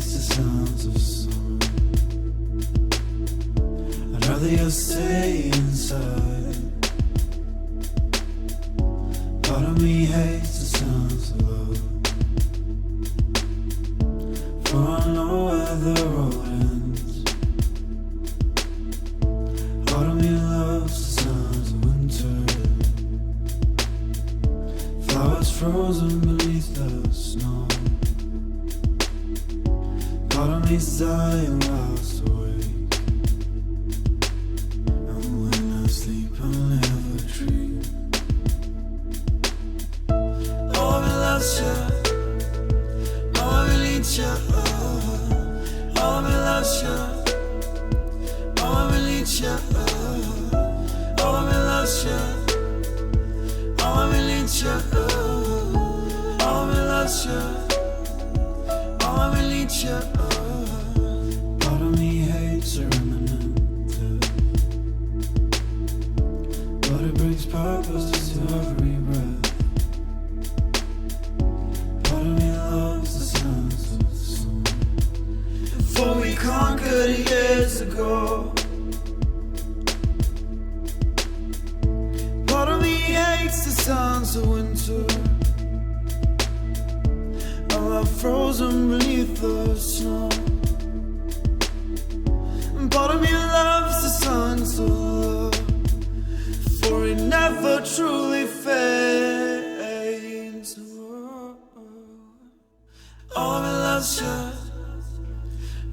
hates the sounds of summer. I'd rather just stay inside. Part of me hates the sounds of love, for I know where the road ends. Part of me loves the sounds of winter, flowers frozen beneath the snow. Part of me's dying whilst awake, and when I sleep I'll never dream. Oh, I loves you, oh, I need you, oh, I loves you, oh, I need you, oh, I loves you, oh, I need you, oh, I loves you, oh, I need you. Part of me hates a remnant, but it brings purpose to every breath. Part of me loves the sounds of summer, for we conquered years ago. Part of me hates the sounds of winter, I'm frozen beneath the snow. And part of me loves the songs of love, for it never truly fades. All of me loves you,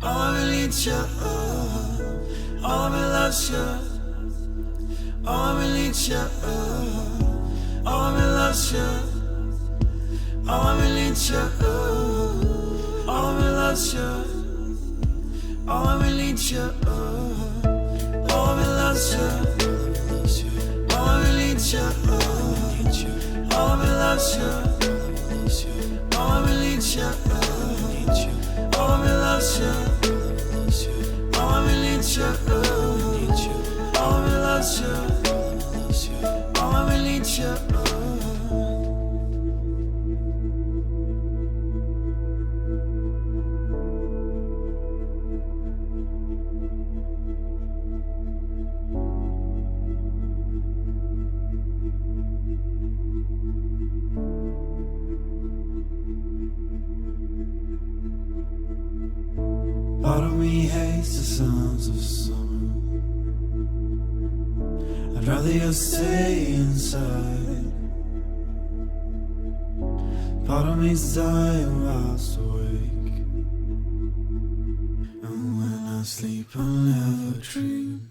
all of me needs you, all of me loves you, all of me needs you, all of me loves you, all of me needs you, all of me loves you, all of me needs you, all of me loves you, all of me needs you, all of me loves you, all of me needs you, all of me loves you, all of me needs you, all of me loves you, all of me needs you. Part of me hates the sounds of summer, I'd rather just stay inside. Part of me's dying whilst awake, and when I sleep I'll never dream.